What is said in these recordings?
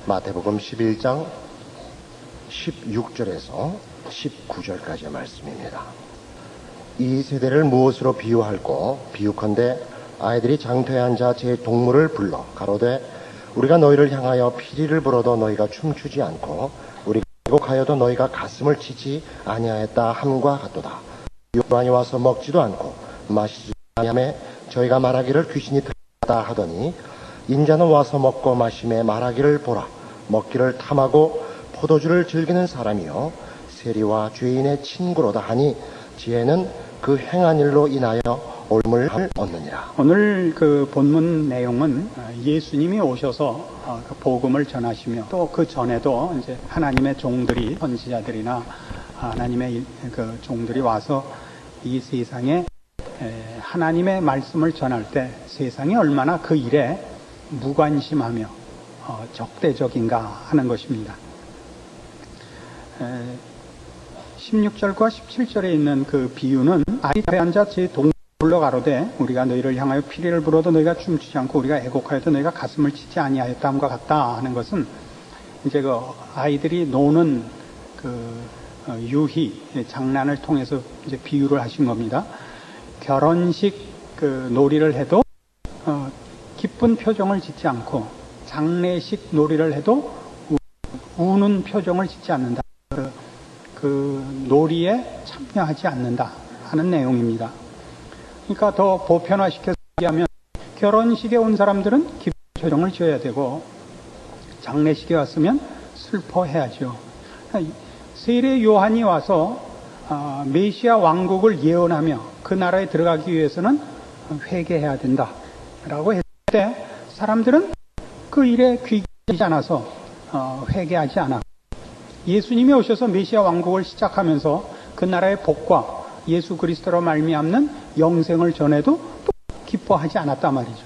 마태복음 11장 16절에서 19절까지의 말씀입니다. 이 세대를 무엇으로 비유할꼬? 비유컨대 아이들이 장터에 앉아 제 동물을 불러 가로되 우리가 너희를 향하여 피리를 불어도 너희가 춤추지 않고 우리가 애곡하여도 너희가 가슴을 치지 아니하였다 함과 같도다. 요한이 와서 먹지도 않고 마시지도 아니하매 저희가 말하기를 귀신이 들었다 하더니 인자는 와서 먹고 마심에 말하기를 보라. 먹기를 탐하고 포도주를 즐기는 사람이요 세리와 죄인의 친구로다 하니 지혜는 그 행한 일로 인하여 옳음을 얻느니라. 오늘 그 본문 내용은 예수님이 오셔서 그 복음을 전하시며 또 그 전에도 이제 하나님의 종들이 선지자들이나 하나님의 그 종들이 와서 이 세상에 하나님의 말씀을 전할 때 세상이 얼마나 그 일에 무관심하며 적대적인가 하는 것입니다. 16절과 17절에 있는 그 비유는 아이들에 앉아 제 동물을 불러 가로되 우리가 너희를 향하여 피리를 불어도 너희가 춤추지 않고 우리가 애곡하여도 너희가 가슴을 치지 아니하였다 함과 같다 하는 것은 이제 그 아이들이 노는 그 유희 장난을 통해서 이제 비유를 하신 겁니다. 결혼식 그 놀이를 해도 기쁜 표정을 짓지 않고 장례식 놀이를 해도 우는 표정을 짓지 않는다. 그 놀이에 참여하지 않는다 하는 내용입니다. 그러니까 더 보편화시켜서 얘기하면 결혼식에 온 사람들은 기쁜 표정을 지어야 되고 장례식에 왔으면 슬퍼해야죠. 세례 요한이 와서 메시아 왕국을 예언하며 그 나라에 들어가기 위해서는 회개해야 된다라고 했을 때 사람들은 그 일에 귀기지 않아서 회개하지 않아. 예수님이 오셔서 메시아 왕국을 시작하면서 그 나라의 복과 예수 그리스도로 말미암는 영생을 전해도 또 기뻐하지 않았단 말이죠.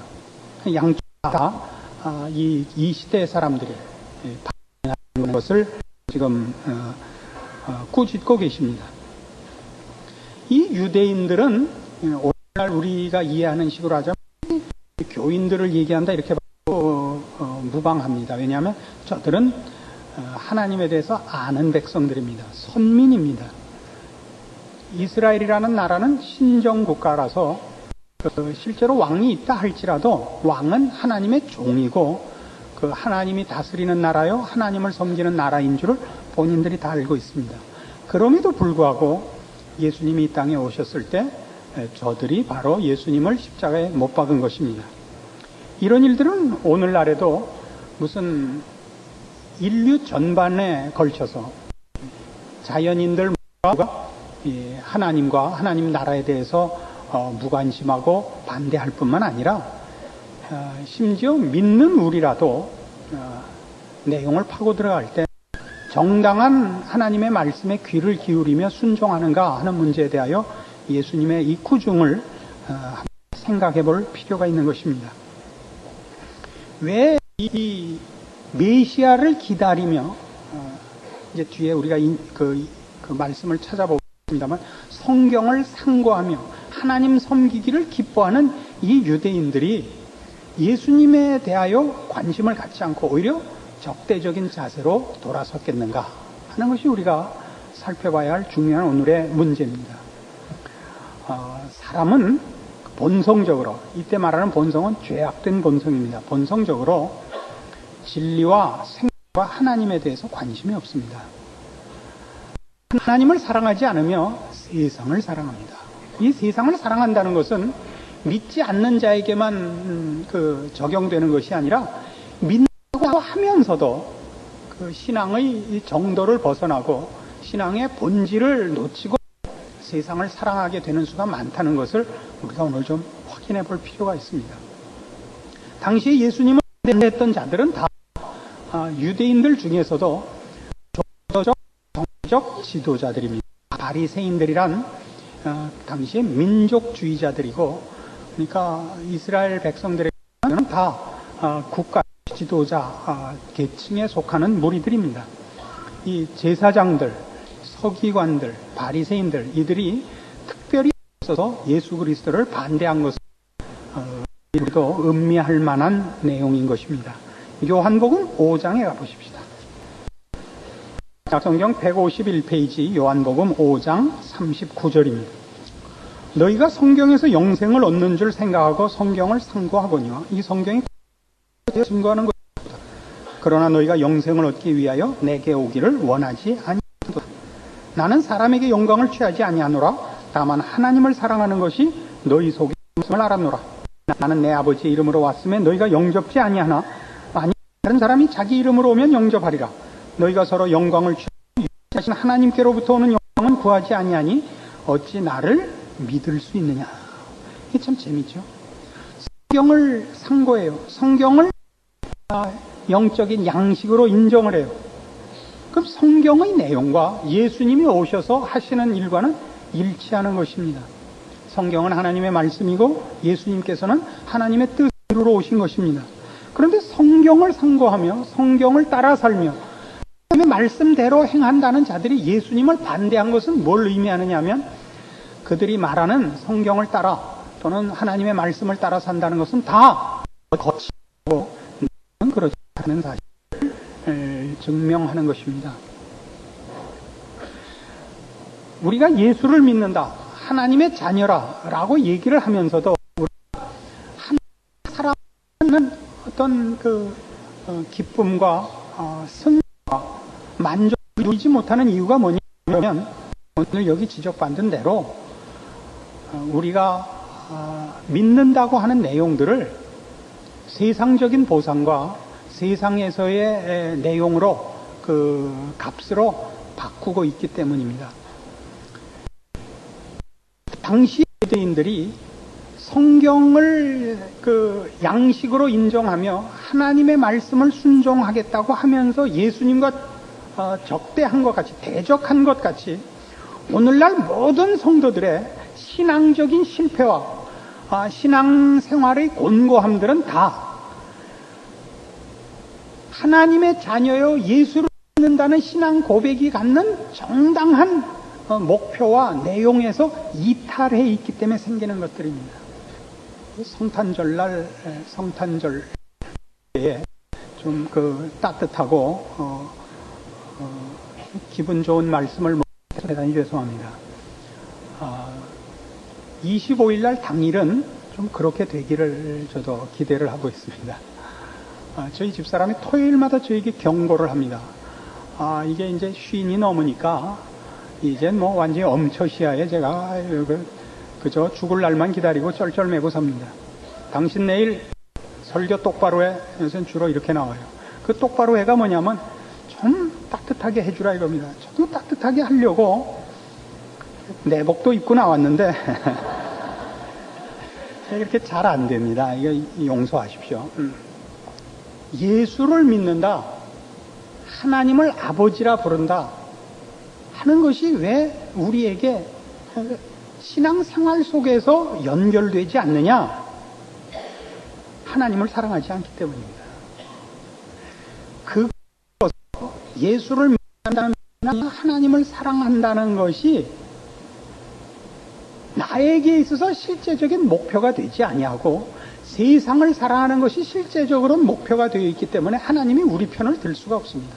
양쪽 다 이 시대의 사람들이 반응하는 것을 지금 꾸짖고 계십니다. 이 유대인들은 오늘날 우리가 이해하는 식으로 하자면 교인들을 얘기한다 이렇게 무방합니다. 왜냐하면 저들은 하나님에 대해서 아는 백성들입니다. 선민입니다. 이스라엘이라는 나라는 신정국가라서 실제로 왕이 있다 할지라도 왕은 하나님의 종이고 그 하나님이 다스리는 나라요 하나님을 섬기는 나라인 줄을 본인들이 다 알고 있습니다. 그럼에도 불구하고 예수님이 이 땅에 오셨을 때 저들이 바로 예수님을 십자가에 못 박은 것입니다. 이런 일들은 오늘날에도 무슨 인류 전반에 걸쳐서 자연인들과 하나님과 하나님 나라에 대해서 무관심하고 반대할 뿐만 아니라 심지어 믿는 우리라도 내용을 파고 들어갈 때 정당한 하나님의 말씀에 귀를 기울이며 순종하는가 하는 문제에 대하여 예수님의 이 구중을 생각해 볼 필요가 있는 것입니다. 왜 이 메시아를 기다리며 이제 뒤에 우리가 그 말씀을 찾아보겠습니다만 성경을 상고하며 하나님 섬기기를 기뻐하는 이 유대인들이 예수님에 대하여 관심을 갖지 않고 오히려 적대적인 자세로 돌아섰겠는가 하는 것이 우리가 살펴봐야 할 중요한 오늘의 문제입니다. 사람은 본성적으로, 이때 말하는 본성은 죄악된 본성입니다. 본성적으로 진리와 생각과 하나님에 대해서 관심이 없습니다. 하나님을 사랑하지 않으며 세상을 사랑합니다. 이 세상을 사랑한다는 것은 믿지 않는 자에게만 적용되는 것이 아니라 믿는다고 하면서도 그 신앙의 정도를 벗어나고 신앙의 본질을 놓치고 세상을 사랑하게 되는 수가 많다는 것을 우리가 오늘 좀 확인해 볼 필요가 있습니다. 당시에 예수님을 반대했던 자들은 다 유대인들 중에서도 종교적, 정치적 지도자들입니다. 바리새인들이란 당시에 민족주의자들이고, 그러니까 이스라엘 백성들에게는 다 국가 지도자 계층에 속하는 무리들입니다. 이 제사장들, 서기관들, 바리새인들 이들이 특별히 있어서 예수 그리스도를 반대한 것을 우리도 음미할 만한 내용인 것입니다. 요한복음 5장에 가보십시다. 성경 151페이지 요한복음 5장 39절입니다. 너희가 성경에서 영생을 얻는 줄 생각하고 성경을 상고하거니와 이 성경이 증거하는 것이다. 그러나 너희가 영생을 얻기 위하여 내게 오기를 원하지 아니하도다. 나는 사람에게 영광을 취하지 아니하노라. 다만 하나님을 사랑하는 것이 너희 속에 있음을 알았노라. 나는 내 아버지의 이름으로 왔음에 너희가 영접지 아니하나 아니 다른 사람이 자기 이름으로 오면 영접하리라. 너희가 서로 영광을 취하고 자신 하나님께로부터 오는 영광은 구하지 아니하니 어찌 나를 믿을 수 있느냐. 이게 참 재미죠. 성경을 상고해요. 성경을 영적인 양식으로 인정을 해요. 그럼 성경의 내용과 예수님이 오셔서 하시는 일과는 일치하는 것입니다. 성경은 하나님의 말씀이고 예수님께서는 하나님의 뜻을 이루러 오신 것입니다. 그런데 성경을 상고하며 성경을 따라 살며 하나님의 말씀대로 행한다는 자들이 예수님을 반대한 것은 뭘 의미하느냐 하면 그들이 말하는 성경을 따라 또는 하나님의 말씀을 따라 산다는 것은 다 거치고 그렇지 않은 사실을 증명하는 것입니다. 우리가 예수를 믿는다, 하나님의 자녀라 라고 얘기를 하면서도 우리가 살아가는 어떤 기쁨과 승리와 만족을 누리지 못하는 이유가 뭐냐면 오늘 여기 지적받은 대로 우리가 믿는다고 하는 내용들을 세상적인 보상과 세상에서의 내용으로 값으로 바꾸고 있기 때문입니다. 당시 유대인들이 성경을 양식으로 인정하며 하나님의 말씀을 순종하겠다고 하면서 예수님과 적대한 것 같이 대적한 것 같이 오늘날 모든 성도들의 신앙적인 실패와 신앙생활의 곤고함들은 다 하나님의 자녀여 예수를 믿는다는 신앙 고백이 갖는 정당한 목표와 내용에서 이탈해 있기 때문에 생기는 것들입니다. 성탄절에 좀 따뜻하고 기분 좋은 말씀을 못해서 대단히 죄송합니다. 25일날 당일은 좀 그렇게 되기를 저도 기대를 하고 있습니다. 저희 집사람이 토요일마다 저에게 경고를 합니다. 이게 이제 쉰이 넘으니까 이젠 뭐 완전히 엄처시야에 제가 그저 죽을 날만 기다리고 쩔쩔매고 삽니다. 당신 내일 설교 똑바로 해. 요새는 주로 이렇게 나와요. 그 똑바로 해가 뭐냐면 좀 따뜻하게 해주라 이겁니다. 저도 따뜻하게 하려고 내복도 입고 나왔는데 이렇게 잘 안 됩니다. 이거 용서하십시오. 예수를 믿는다, 하나님을 아버지라 부른다 하는 것이 왜 우리에게 신앙생활 속에서 연결되지 않느냐? 하나님을 사랑하지 않기 때문입니다. 예수를 믿는다는 하나님을 사랑한다는 것이 나에게 있어서 실제적인 목표가 되지 아니하고 세상을 사랑하는 것이 실제적으로 목표가 되어 있기 때문에 하나님이 우리 편을 들 수가 없습니다.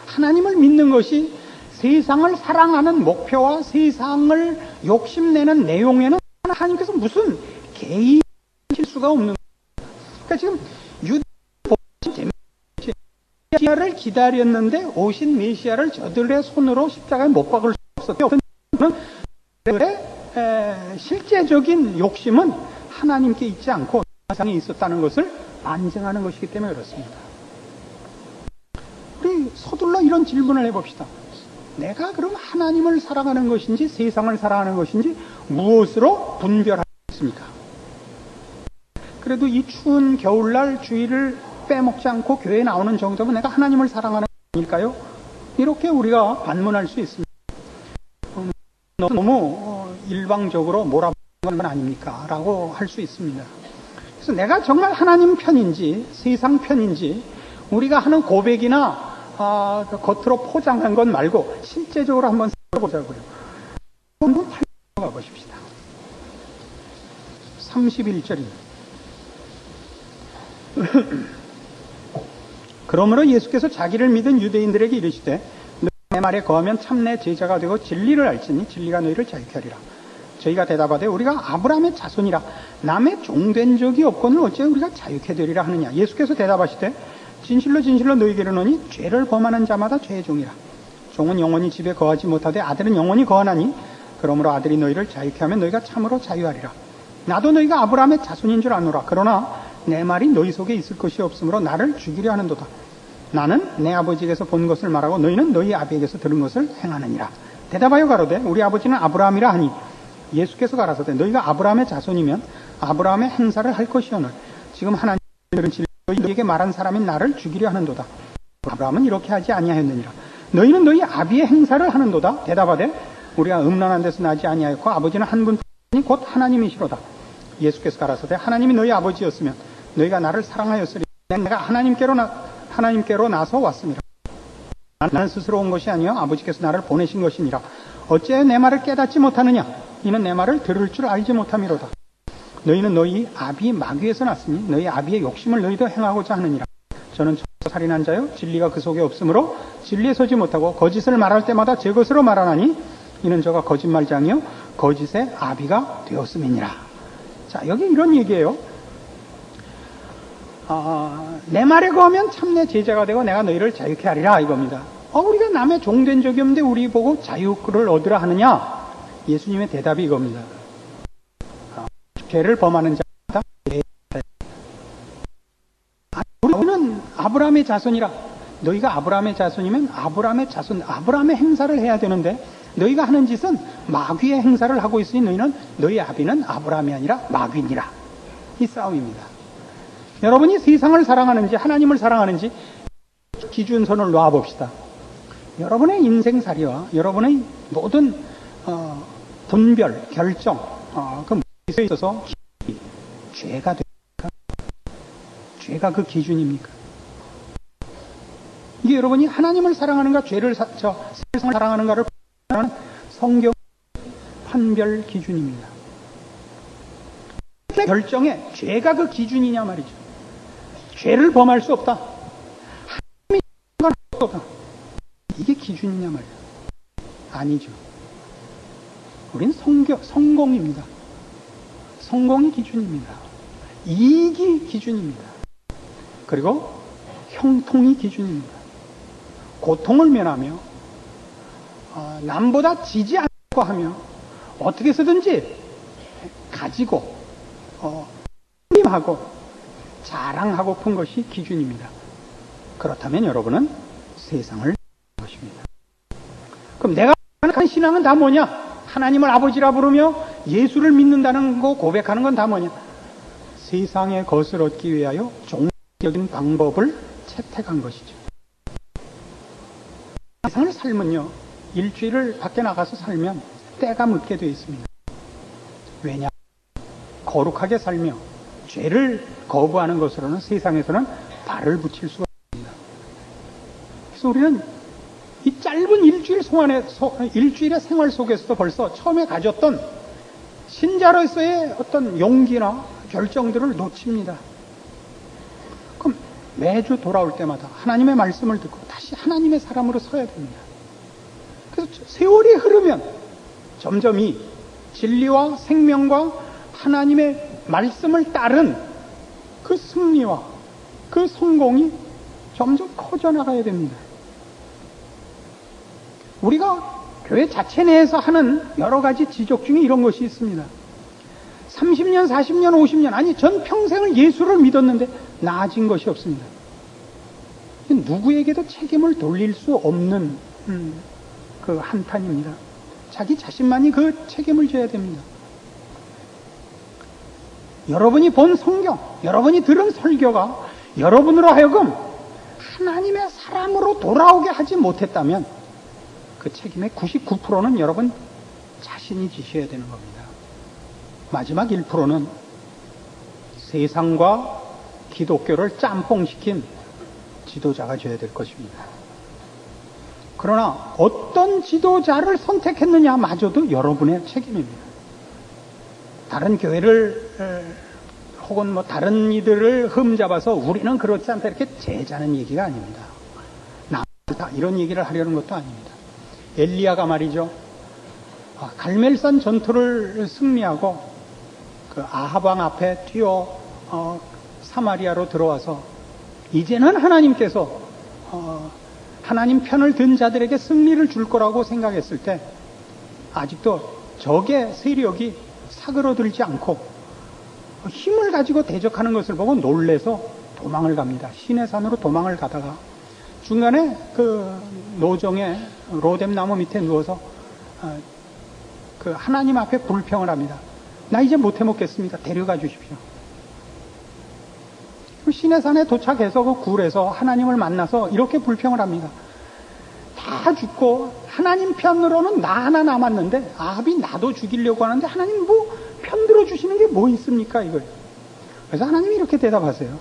하나님을 믿는 것이 세상을 사랑하는 목표와 세상을 욕심내는 내용에는 하나님께서 무슨 개입하실 수가 없는 거예요. 그러니까 지금 메시아를 기다렸는데 오신 메시아를 저들의 손으로 십자가에 못 박을 수 없었던 그들의 실제적인 욕심은 하나님께 있지 않고 세상에 있었다는 것을 반증하는 것이기 때문에 그렇습니다. 우리 서둘러 이런 질문을 해봅시다. 내가 그럼 하나님을 사랑하는 것인지 세상을 사랑하는 것인지 무엇으로 분별하겠습니까? 그래도 이 추운 겨울날 주일을 빼먹지 않고 교회에 나오는 정도면 내가 하나님을 사랑하는 것일까요? 이렇게 우리가 반문할 수 있습니다. 너무 일방적으로 몰아보는 건 아닙니까? 라고 할 수 있습니다. 그래서 내가 정말 하나님 편인지 세상 편인지 우리가 하는 고백이나 겉으로 포장한 것 말고 실제적으로 한번 살펴보자고요. 한번 살펴가 보십시다. 31절입니다. 그러므로 예수께서 자기를 믿은 유대인들에게 이르시되 내 말에 거하면 참내 제자가 되고 진리를 알지니 진리가 너희를 자유케 하리라. 저희가 대답하되 우리가 아브라함의 자손이라 남의 종된 적이 없거늘 어찌 우리가 자유케 되리라 하느냐. 예수께서 대답하시되 진실로 진실로 너희에게 이르노니 죄를 범하는 자마다 죄의 종이라. 종은 영원히 집에 거하지 못하되 아들은 영원히 거하나니 그러므로 아들이 너희를 자유케 하면 너희가 참으로 자유하리라. 나도 너희가 아브라함의 자손인 줄 아노라. 그러나 내 말이 너희 속에 있을 것이 없으므로 나를 죽이려 하는도다. 나는 내 아버지에게서 본 것을 말하고 너희는 너희 아비에게서 들은 것을 행하느니라. 대답하여 가로되 우리 아버지는 아브라함이라 하니 예수께서 가라사대 너희가 아브라함의 자손이면 아브라함의 행사를 할 것이오늘 지금 하나님은 너희에게 말한 사람인 나를 죽이려 하는도다. 아브라함은 이렇게 하지 아니하였느니라. 너희는 너희 아비의 행사를 하는도다. 대답하되 우리가 음란한 데서 나지 아니하였고 아버지는 한 분뿐이니 곧 하나님이시로다. 예수께서 가라사대 하나님이 너희 아버지였으면 너희가 나를 사랑하였으리. 내가 하나님께로 나서 왔습니다. 나는 스스로 온 것이 아니요 아버지께서 나를 보내신 것이니라. 어찌하여 내 말을 깨닫지 못하느냐. 이는 내 말을 들을 줄 알지 못함이로다. 너희는 너희 아비 마귀에서 났으니 너희 아비의 욕심을 너희도 행하고자 하느니라. 저는 살인한 자요 진리가 그 속에 없으므로 진리에 서지 못하고 거짓을 말할 때마다 제 것으로 말하나니 이는 저가 거짓말장이요 거짓의 아비가 되었음이니라. 자, 여기 이런 얘기예요. 내 말에 거하면 참내 제자가 되고 내가 너희를 자유케 하리라 이겁니다. 우리가 남의 종된 적이 없는데 우리 보고 자유를 얻으라 하느냐? 예수님의 대답이 이겁니다. 죄를 범하는 자마다 우리는 아브라함의 자손이라. 너희가 아브라함의 자손이면 아브라함의 자손, 아브라함의 행사를 해야 되는데 너희가 하는 짓은 마귀의 행사를 하고 있으니 너희는 너희 아비는 아브라함이 아니라 마귀니라. 이 싸움입니다. 여러분이 세상을 사랑하는지 하나님을 사랑하는지 기준선을 놓아봅시다. 여러분의 인생살이와 여러분의 모든 분별, 결정, 그 무엇에 있어서 죄가 됩니까? 죄가 그 기준입니까? 이게 여러분이 하나님을 사랑하는가 세상을 사랑하는가를 판단하는 성경 판별 기준입니다. 결정에 죄가 그 기준이냐 말이죠. 죄를 범할 수 없다. 하나님이 상관할 수 없다. 이게 기준이냐 말이죠. 아니죠. 우린 성공입니다. 성공이 기준입니다. 이익이 기준입니다. 그리고 형통이 기준입니다. 고통을 면하며 남보다 지지 않고 하며 어떻게 해서든지 가지고 힘하고 자랑하고픈 것이 기준입니다. 그렇다면 여러분은 세상을 것입니다. 그럼 내가 하는 신앙은 다 뭐냐? 하나님을 아버지라 부르며 예수를 믿는다는 거 고백하는 건 다 뭐냐? 세상의 것을 얻기 위하여 종교적인 방법을 채택한 것이죠. 세상을 살면요, 일주일을 밖에 나가서 살면 때가 묻게 되어 있습니다. 왜냐? 거룩하게 살며 죄를 거부하는 것으로는 세상에서는 발을 붙일 수가 없습니다. 그래서 우리는 이 짧은 일주일의 생활 속에서도 벌써 처음에 가졌던 신자로서의 어떤 용기나 결정들을 놓칩니다. 그럼 매주 돌아올 때마다 하나님의 말씀을 듣고 다시 하나님의 사람으로 서야 됩니다. 그래서 세월이 흐르면 점점 이 진리와 생명과 하나님의 말씀을 따른 그 승리와 그 성공이 점점 커져나가야 됩니다. 우리가 교회 자체 내에서 하는 여러 가지 지적 중에 이런 것이 있습니다. 30년, 40년, 50년, 아니 전 평생을 예수를 믿었는데 나아진 것이 없습니다. 누구에게도 책임을 돌릴 수 없는 그 한탄입니다. 자기 자신만이 그 책임을 져야 됩니다. 여러분이 본 성경, 여러분이 들은 설교가 여러분으로 하여금 하나님의 사람으로 돌아오게 하지 못했다면 그 책임의 99%는 여러분 자신이 지셔야 되는 겁니다. 마지막 1%는 세상과 기독교를 짬뽕시킨 지도자가 져야 될 것입니다. 그러나 어떤 지도자를 선택했느냐마저도 여러분의 책임입니다. 다른 교회를 혹은 뭐 다른 이들을 흠잡아서 우리는 그렇지 않다 이렇게 제자는 얘기가 아닙니다. 나다 이런 얘기를 하려는 것도 아닙니다. 엘리야가 말이죠. 갈멜산 전투를 승리하고 그 아합왕 앞에 뛰어 사마리아로 들어와서 이제는 하나님께서 하나님 편을 든 자들에게 승리를 줄 거라고 생각했을 때 아직도 적의 세력이 사그러들지 않고 힘을 가지고 대적하는 것을 보고 놀래서 도망을 갑니다. 시내산으로 도망을 가다가 중간에 그 노정의 로뎀나무 밑에 누워서 그 하나님 앞에 불평을 합니다. 나 이제 못해 먹겠습니다. 데려가 주십시오. 시내산에 도착해서 그 굴에서 하나님을 만나서 이렇게 불평을 합니다. 다 죽고 하나님 편으로는 나 하나 남았는데 아합이 나도 죽이려고 하는데 하나님 뭐 편들어 주시는 게 뭐 있습니까 이걸. 그래서 하나님이 이렇게 대답하세요.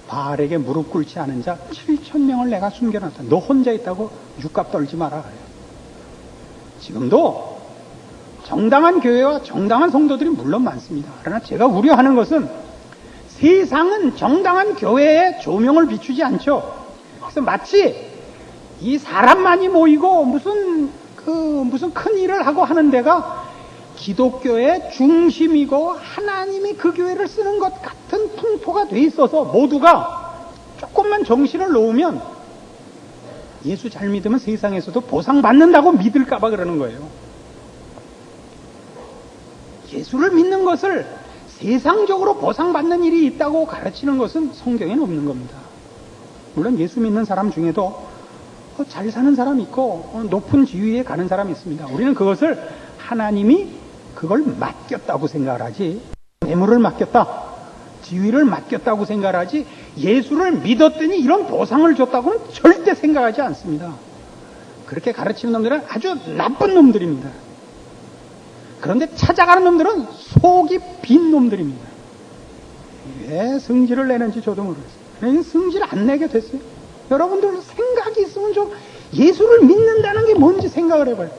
바알에게 무릎 꿇지 않은 자 7,000명을 내가 숨겨놨다. 너 혼자 있다고 육갑 떨지 마라. 지금도 정당한 교회와 정당한 성도들이 물론 많습니다. 그러나 제가 우려하는 것은 세상은 정당한 교회에 조명을 비추지 않죠. 그래서 마치 이 사람만이 모이고 무슨 큰 일을 하고 하는 데가 기독교의 중심이고 하나님이 그 교회를 쓰는 것 같은 풍토가 돼 있어서 모두가 조금만 정신을 놓으면 예수 잘 믿으면 세상에서도 보상받는다고 믿을까봐 그러는 거예요. 예수를 믿는 것을 세상적으로 보상받는 일이 있다고 가르치는 것은 성경에는 없는 겁니다. 물론 예수 믿는 사람 중에도 잘 사는 사람 있고 높은 지위에 가는 사람이 있습니다. 우리는 그것을 하나님이 그걸 맡겼다고 생각을 하지, 뇌물을 맡겼다, 지위를 맡겼다고 생각을 하지, 예수를 믿었더니 이런 보상을 줬다고는 절대 생각하지 않습니다. 그렇게 가르치는 놈들은 아주 나쁜 놈들입니다. 그런데 찾아가는 놈들은 속이 빈 놈들입니다. 왜 성질을 내는지 저도 모르겠어요. 성질 안 내게 됐어요. 여러분들 생각이 있으면 좀 예수를 믿는다는 게 뭔지 생각을 해봐요.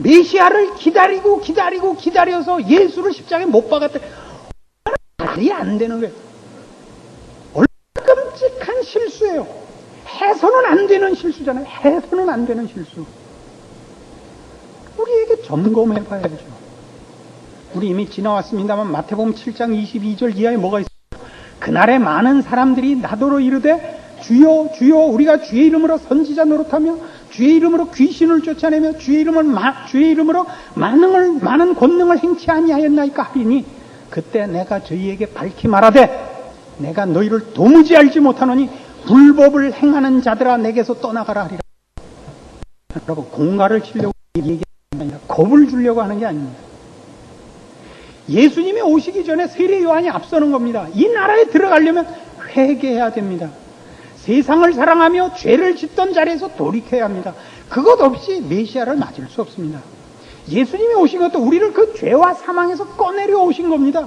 메시아를 기다려서 예수를 십자가에 못 박았대. 말이 안 되는 거예요. 얼마나 끔찍한 실수예요. 해서는 안 되는 실수잖아요. 해서는 안 되는 실수. 우리에게 점검해 봐야죠. 우리 이미 지나왔습니다만 마태복음 7장 22절 이하에 뭐가 있어요? 그날에 많은 사람들이 나더러 이르되 주여 주여 우리가 주의 이름으로 선지자 노릇하며 주의 이름으로 귀신을 쫓아내며 주의 이름으로 많은 권능을 행치 아니하였나이까 하리니 그때 내가 저희에게 밝히 말하되 내가 너희를 도무지 알지 못하노니 불법을 행하는 자들아 내게서 떠나가라 하리라. 여러분 공갈을 치려고 얘기하는 게 아니라 겁을 주려고 하는 게 아닙니다. 예수님이 오시기 전에 세례 요한이 앞서는 겁니다. 이 나라에 들어가려면 회개해야 됩니다. 세상을 사랑하며 죄를 짓던 자리에서 돌이켜야 합니다. 그것 없이 메시아를 맞을 수 없습니다. 예수님이 오신 것도 우리를 그 죄와 사망에서 꺼내려 오신 겁니다.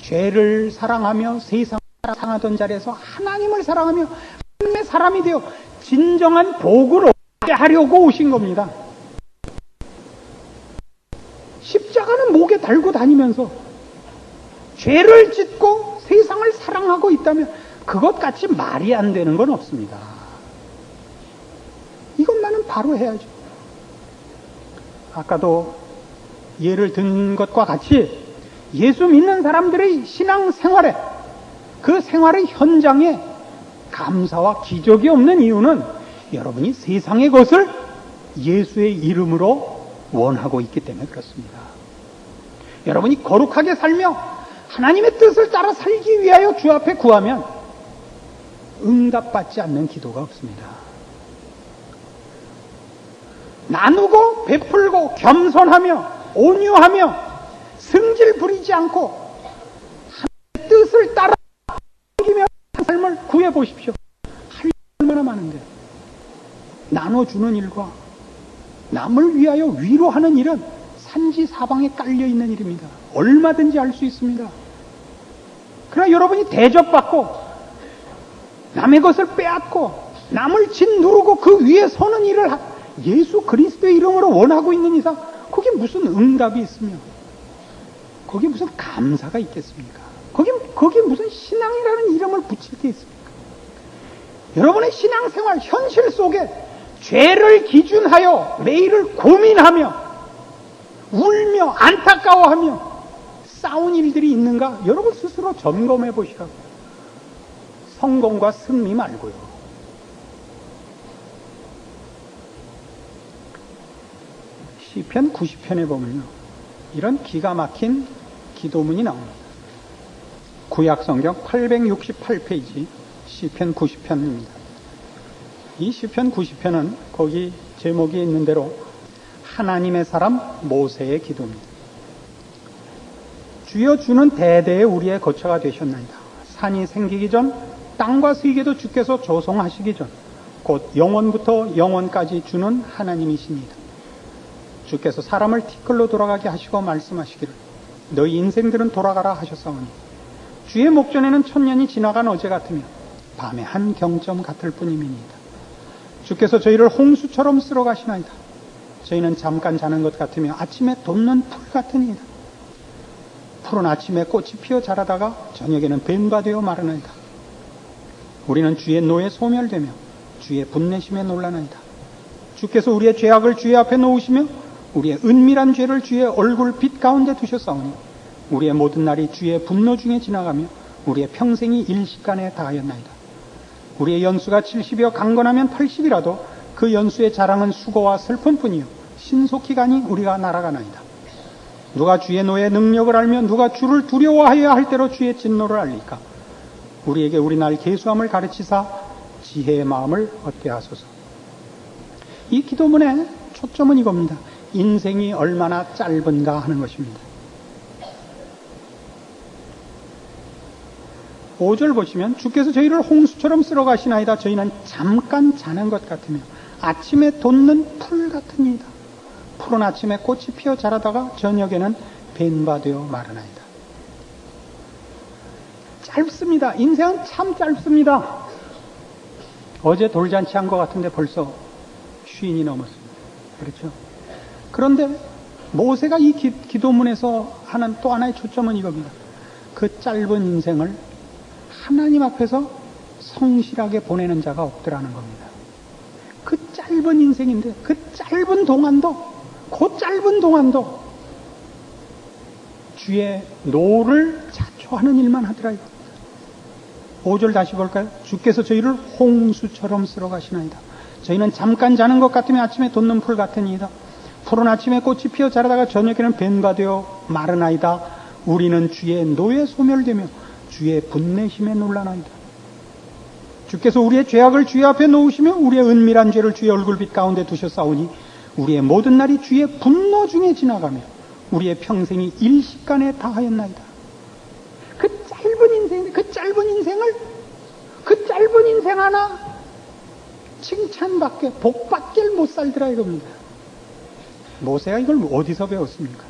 죄를 사랑하며 세상을 사랑하던 자리에서 하나님을 사랑하며 하나님의 사람이 되어 진정한 복을 얻게 하려고 오신 겁니다. 십자가는 목에 달고 다니면서 죄를 짓고 세상을 사랑하고 있다면 그것같이 말이 안 되는 건 없습니다. 이것만은 바로 해야죠. 아까도 예를 든 것과 같이 예수 믿는 사람들의 신앙 생활에 그 생활의 현장에 감사와 기적이 없는 이유는 여러분이 세상의 것을 예수의 이름으로 원하고 있기 때문에 그렇습니다. 여러분이 거룩하게 살며 하나님의 뜻을 따라 살기 위하여 주 앞에 구하면 응답받지 않는 기도가 없습니다. 나누고 베풀고 겸손하며 온유하며 승질 부리지 않고 하나님의 뜻을 따라 섬기며 삶을 구해보십시오. 할 일 얼마나 많은데. 나눠주는 일과 남을 위하여 위로하는 일은 산지 사방에 깔려있는 일입니다. 얼마든지 할 수 있습니다. 그러나 여러분이 대접받고 남의 것을 빼앗고 남을 짓누르고 그 위에 서는 일을 예수 그리스도의 이름으로 원하고 있는 이상 거기에 무슨 응답이 있으며 거기 무슨 감사가 있겠습니까? 거기 무슨 신앙이라는 이름을 붙일 게 있습니까? 여러분의 신앙생활 현실 속에 죄를 기준하여 매일을 고민하며 울며 안타까워하며 싸운 일들이 있는가? 여러분 스스로 점검해 보시라고. 성공과 승리 말고요. 시편 90편에 보면요, 이런 기가 막힌 기도문이 나옵니다. 구약성경 868페이지 시편 90편입니다. 이 시편 90편은 거기 제목이 있는 대로 하나님의 사람 모세의 기도입니다. 주여, 주는 대대에 우리의 거처가 되셨나이다. 산이 생기기 전 땅과 세계도 주께서 조성하시기 전 곧 영원부터 영원까지 주는 하나님이십니다. 주께서 사람을 티끌로 돌아가게 하시고 말씀하시기를 너희 인생들은 돌아가라 하셨사오니 주의 목전에는 천년이 지나간 어제 같으며 밤의 한 경점 같을 뿐임이니이다. 주께서 저희를 홍수처럼 쓸어 가시나이다. 저희는 잠깐 자는 것 같으며 아침에 돋는 풀 같으니이다. 푸른 아침에 꽃이 피어 자라다가 저녁에는 뱀바 되어 마르나이다. 우리는 주의 노에 소멸되며 주의 분내심에 놀라나이다. 주께서 우리의 죄악을 주의 앞에 놓으시며 우리의 은밀한 죄를 주의 얼굴 빛 가운데 두셨사오니 우리의 모든 날이 주의 분노 중에 지나가며 우리의 평생이 일시간에 다하였나이다. 우리의 연수가 70이여 강건하면 80이라도 그 연수의 자랑은 수고와 슬픔뿐이요 신속히 가니 우리가 날아가나이다. 누가 주의 노의 능력을 알며 누가 주를 두려워하여야 할 대로 주의 진노를 알리까? 우리에게 우리날 계수함을 가르치사 지혜의 마음을 얻게 하소서. 이 기도문의 초점은 이겁니다. 인생이 얼마나 짧은가 하는 것입니다. 5절 보시면 주께서 저희를 홍수처럼 쓸어 가시나이다. 저희는 잠깐 자는 것 같으며 아침에 돋는 풀 같으니이다. 푸른 아침에 꽃이 피어 자라다가 저녁에는 벤바되어 마르나이다. 짧습니다. 인생은 참 짧습니다. 어제 돌잔치 한 것 같은데 벌써 쉰이 넘었습니다. 그렇죠? 그런데 모세가 이 기도문에서 하는 또 하나의 초점은 이겁니다. 그 짧은 인생을 하나님 앞에서 성실하게 보내는 자가 없더라는 겁니다. 그 짧은 인생인데 그 짧은 동안도 주의 노를 자초하는 일만 하더라 이겁니다. 5절 다시 볼까요? 주께서 저희를 홍수처럼 쓸어 가시나이다. 저희는 잠깐 자는 것 같으면 아침에 돋는 풀 같으니이다. 푸른 아침에 꽃이 피어 자라다가 저녁에는 뱀바 되어 마르나이다. 우리는 주의 노에 소멸되며 주의 분내심에 놀라나이다. 주께서 우리의 죄악을 주의 앞에 놓으시며 우리의 은밀한 죄를 주의 얼굴빛 가운데 두셨사오니 우리의 모든 날이 주의 분노 중에 지나가며 우리의 평생이 일시간에 다하였나이다. 그 짧은 인생 하나 칭찬받게 복받길 못 살더라 이겁니다. 모세가 이걸 어디서 배웠습니까?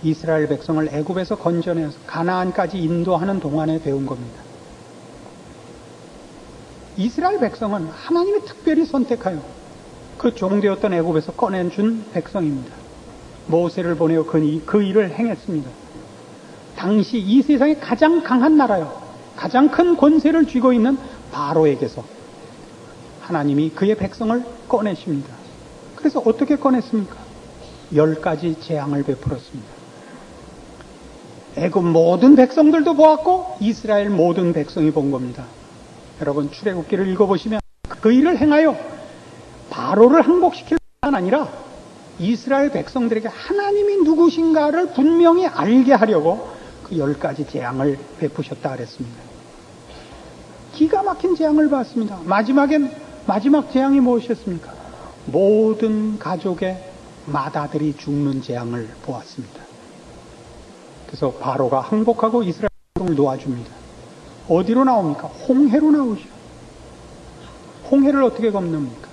이스라엘 백성을 애굽에서 건져내서 가나안까지 인도하는 동안에 배운 겁니다. 이스라엘 백성은 하나님이 특별히 선택하여 그 종되었던 애굽에서 꺼내준 백성입니다. 모세를 보내어 그 일을 행했습니다. 당시 이 세상에 가장 강한 나라요, 가장 큰 권세를 쥐고 있는 바로에게서 하나님이 그의 백성을 꺼내십니다. 그래서 어떻게 꺼냈습니까? 10가지 재앙을 베풀었습니다. 애굽 모든 백성들도 보았고 이스라엘 모든 백성이 본 겁니다. 여러분 출애굽기를 읽어보시면 그 일을 행하여 바로를 항복시킬 뿐만 아니라 이스라엘 백성들에게 하나님이 누구신가를 분명히 알게 하려고 그 10가지 재앙을 베푸셨다 그랬습니다. 기가 막힌 재앙을 봤습니다. 마지막 재앙이 무엇이었습니까? 모든 가족의 맏아들이 죽는 재앙을 보았습니다. 그래서 바로가 항복하고 이스라엘 백성을 놓아줍니다. 어디로 나옵니까? 홍해로 나오죠. 홍해를 어떻게 건넙니까?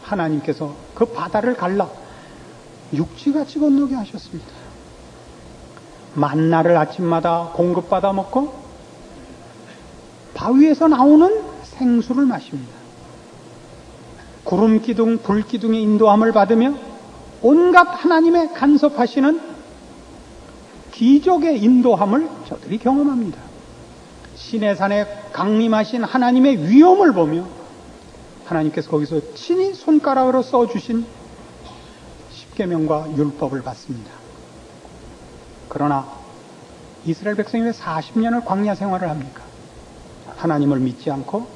하나님께서 그 바다를 갈라 육지같이 건너게 하셨습니다. 만나를 아침마다 공급받아 먹고 바위에서 나오는 생수를 마십니다. 구름 기둥, 불 기둥의 인도함을 받으며 온갖 하나님의 간섭하시는 기적의 인도함을 저들이 경험합니다. 시내산에 강림하신 하나님의 위엄을 보며 하나님께서 거기서 친히 손가락으로 써주신 십계명과 율법을 받습니다. 그러나 이스라엘 백성이 왜 40년을 광야 생활을 합니까? 하나님을 믿지 않고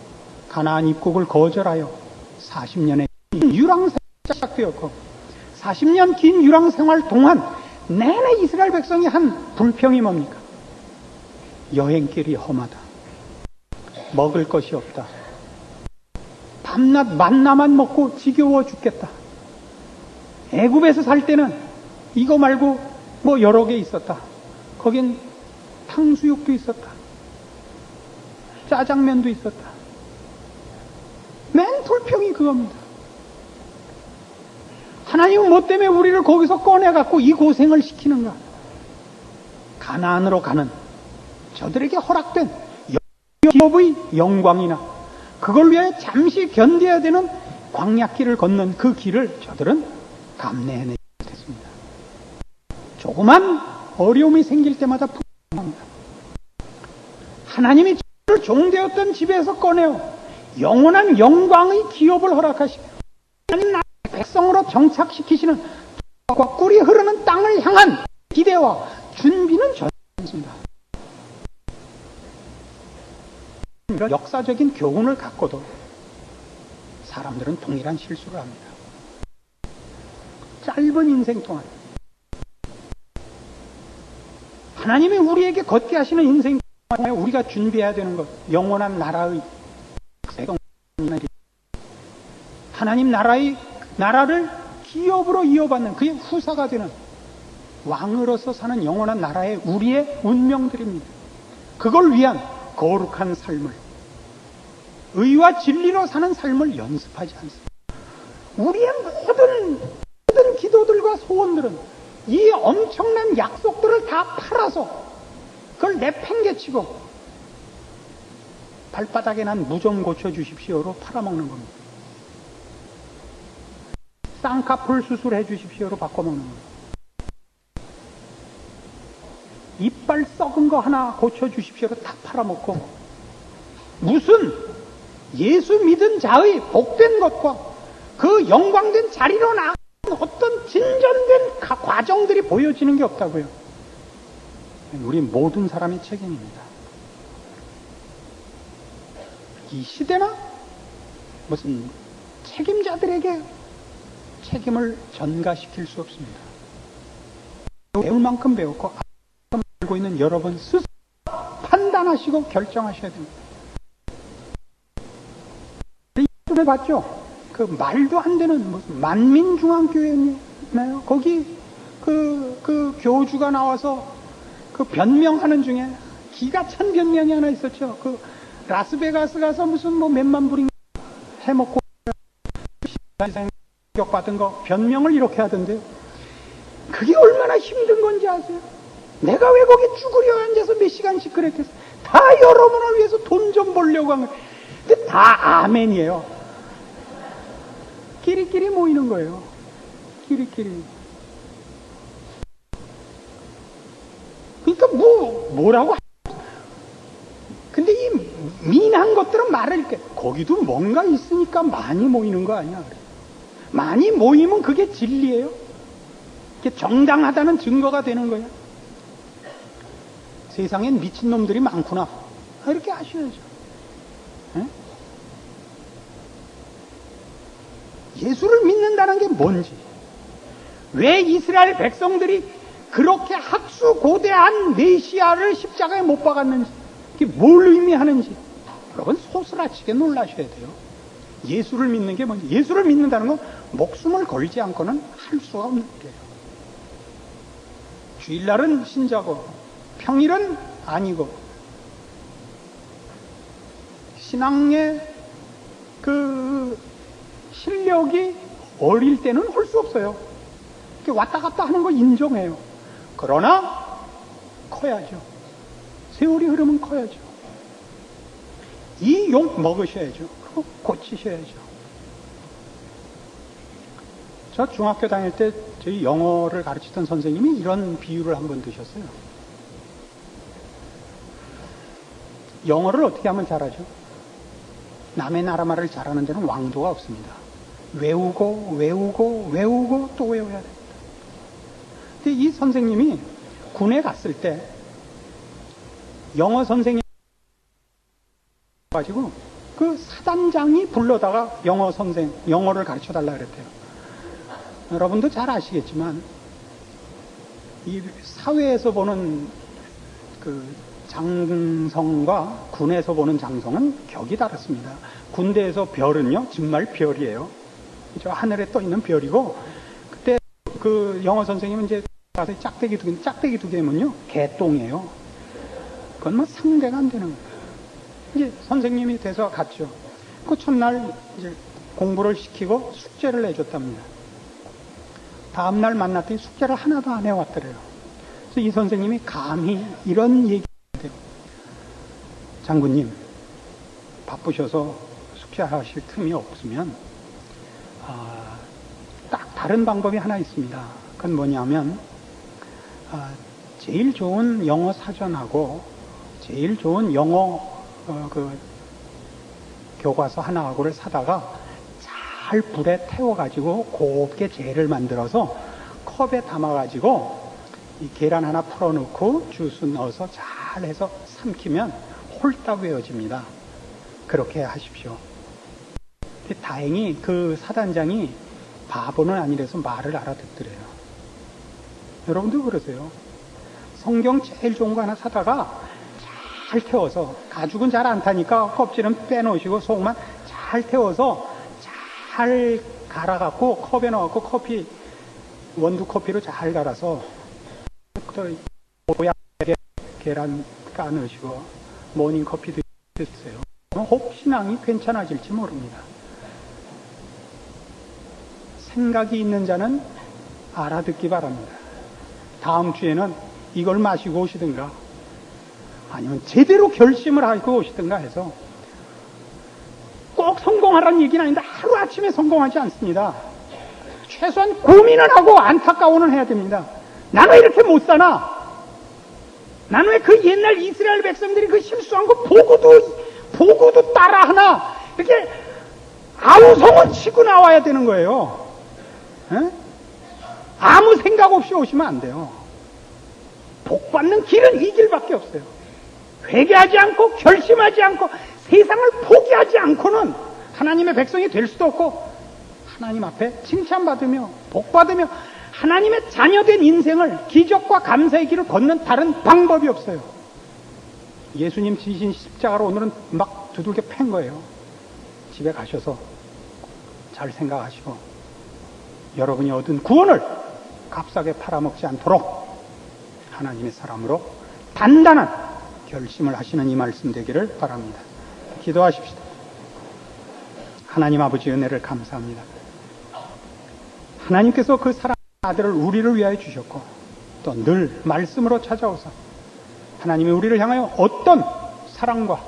가나안 입국을 거절하여 40년의 유랑생활이 시작되었고 40년 긴 유랑생활 동안 내내 이스라엘 백성이 한 불평이 뭡니까? 여행길이 험하다. 먹을 것이 없다. 밤낮 만나만 먹고 지겨워 죽겠다. 애굽에서 살 때는 이거 말고 뭐 여러 개 있었다. 거긴 탕수육도 있었다. 짜장면도 있었다. 맨 불평이 그겁니다. 하나님은 뭐 때문에 우리를 거기서 꺼내갖고 이 고생을 시키는가? 가나안으로 가는 저들에게 허락된 기업의 영광이나 그걸 위해 잠시 견뎌야 되는 광야길을 걷는 그 길을 저들은 감내해내지 못했습니다. 조그만 어려움이 생길 때마다 불평합니다. 하나님이 저를 종되었던 집에서 꺼내어 영원한 영광의 기업을 허락하시며 하나님 나라의 백성으로 정착시키시는 과 꿀이 흐르는 땅을 향한 기대와 준비는 전혀 없습니다. 이런 역사적인 교훈을 갖고도 사람들은 동일한 실수를 합니다. 짧은 인생 동안 하나님이 우리에게 걷게 하시는 인생 동안에 우리가 준비해야 되는 것, 영원한 나라의 하나님 나라를 기업으로 이어받는 그의 후사가 되는 왕으로서 사는 영원한 나라의 우리의 운명들입니다. 그걸 위한 거룩한 삶을, 의와 진리로 사는 삶을 연습하지 않습니다. 우리의 모든 기도들과 소원들은 이 엄청난 약속들을 다 팔아서 그걸 내팽개치고 발바닥에 난 무좀 고쳐주십시오로 팔아먹는 겁니다. 쌍꺼풀 수술해 주십시오로 바꿔먹는 겁니다. 이빨 썩은 거 하나 고쳐주십시오로 다 팔아먹고 무슨 예수 믿은 자의 복된 것과 그 영광된 자리로 나아가는 어떤 진전된 과정들이 보여지는 게 없다고요. 우리 모든 사람의 책임입니다. 이 시대나 무슨 책임자들에게 책임을 전가시킬 수 없습니다. 배울 만큼 배웠고 알고 있는 여러분 스스로 판단하시고 결정하셔야 됩니다. 이번에 봤죠? 그 말도 안 되는 무슨 만민중앙교회였나요? 거기 그 교주가 나와서 그 변명하는 중에 기가 찬 변명이 하나 있었죠. 그 라스베가스 가서 무슨 뭐 몇만 불인가 해먹고 받은 거 변명을 이렇게 하던데요. 그게 얼마나 힘든 건지 아세요? 내가 왜 거기 쭈그려 앉아서 몇 시간씩 그랬겠어? 다 여러분을 위해서 돈 좀 벌려고 한 거예요. 근데 다 아멘이에요. 끼리끼리 모이는 거예요. 끼리끼리. 그러니까 뭐라고? 근데 이 미난 것들은 말을 이렇게 거기도 뭔가 있으니까 많이 모이는 거 아니야? 많이 모이면 그게 진리예요. 그게 정당하다는 증거가 되는 거야. 세상엔 미친놈들이 많구나. 이렇게 아셔야죠. 에? 예수를 믿는다는 게 뭔지, 왜 이스라엘 백성들이 그렇게 학수고대한 메시아를 십자가에 못 박았는지, 그게 뭘 의미하는지 여러분 소스라치게 놀라셔야 돼요. 예수를 믿는 게 뭔지. 예수를 믿는다는 건 목숨을 걸지 않고는 할 수가 없는 일이에요. 주일날은 신자고 평일은 아니고, 신앙의 그 실력이 어릴 때는 할 수 없어요. 이렇게 왔다 갔다 하는 거 인정해요. 그러나 커야죠. 세월이 흐르면 커야죠. 이 욕 먹으셔야죠. 그거 고치셔야죠. 저 중학교 다닐 때 저희 영어를 가르치던 선생님이 이런 비유를 한번 드셨어요. 영어를 어떻게 하면 잘하죠? 남의 나라 말을 잘하는 데는 왕도가 없습니다. 외우고 외우고 외우고 또 외워야 됩니다. 근데 이 선생님이 군에 갔을 때 영어 선생님 가지고 그 사단장이 불러다가 영어를 가르쳐 달라 그랬대요. 여러분도 잘 아시겠지만 이 사회에서 보는 그 장성과 군에서 보는 장성은 격이 다릅니다. 군대에서 별은요, 정말 별이에요. 저 하늘에 떠 있는 별이고, 그때 그 영어 선생님은 이제 가서 짝대기 두 개면요, 개똥이에요. 그건 뭐 상대가 안 되는 거예요. 이제 선생님이 돼서 갔죠. 그 첫날 이제 공부를 시키고 숙제를 내줬답니다. 다음날 만났더니 숙제를 하나도 안 해왔더래요. 그래서 이 선생님이 감히 이런 얘기를 해요. 장군님, 바쁘셔서 숙제하실 틈이 없으면 딱 다른 방법이 하나 있습니다. 그건 뭐냐면 제일 좋은 영어 사전하고 제일 좋은 영어 교과서 하나하고를 사다가 잘 불에 태워가지고 곱게 젤을 만들어서 컵에 담아가지고 이 계란 하나 풀어놓고 주스 넣어서 잘 해서 삼키면 홀딱 외워집니다. 그렇게 하십시오. 다행히 그 사단장이 바보는 아니라서 말을 알아듣더래요. 여러분도 그러세요. 성경 제일 좋은 거 하나 사다가 잘 태워서, 가죽은 잘 안 타니까 껍질은 빼놓으시고 속만 잘 태워서 잘 갈아갖고 컵에 넣어갖고 원두 커피로 잘 갈아서 모양의 계란 까넣으시고 모닝 커피 드세요. 혹 신앙이 괜찮아질지 모릅니다. 생각이 있는 자는 알아듣기 바랍니다. 다음 주에는 이걸 마시고 오시든가 아니면 제대로 결심을 하고 오시든가 해서, 꼭 성공하라는 얘기는 아닌데 하루아침에 성공하지 않습니다. 최소한 고민을 하고 안타까워는 해야 됩니다. 나는 왜 이렇게 못 사나? 나는 왜 그 옛날 이스라엘 백성들이 그 실수한 거 보고도 따라하나? 이렇게 아우성을 치고 나와야 되는 거예요. 에? 아무 생각 없이 오시면 안 돼요. 복 받는 길은 이 길밖에 없어요. 회개하지 않고 결심하지 않고 세상을 포기하지 않고는 하나님의 백성이 될 수도 없고, 하나님 앞에 칭찬받으며 복받으며 하나님의 자녀된 인생을 기적과 감사의 길을 걷는 다른 방법이 없어요. 예수님 지신 십자가로 오늘은 막 두들겨 팬 거예요. 집에 가셔서 잘 생각하시고 여러분이 얻은 구원을 값싸게 팔아먹지 않도록 하나님의 사람으로 단단한 결심을 하시는 이 말씀 되기를 바랍니다. 기도하십시다. 하나님 아버지 은혜를 감사합니다. 하나님께서 그 사랑하는 아들을 우리를 위하여 주셨고 또 늘 말씀으로 찾아오사 하나님이 우리를 향하여 어떤 사랑과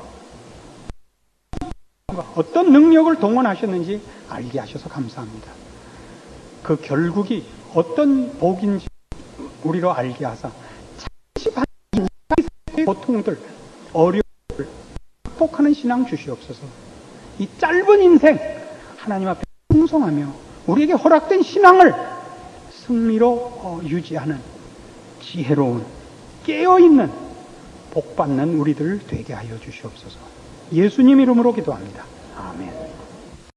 어떤 능력을 동원하셨는지 알게 하셔서 감사합니다. 그 결국이 어떤 복인지 우리로 알게 하사 잠시반 인생의 고통들, 어려움을 극복하는 신앙 주시옵소서. 이 짧은 인생 하나님 앞에 충성하며 우리에게 허락된 신앙을 승리로 유지하는 지혜로운 깨어있는 복받는 우리들 되게 하여 주시옵소서. 예수님 이름으로 기도합니다.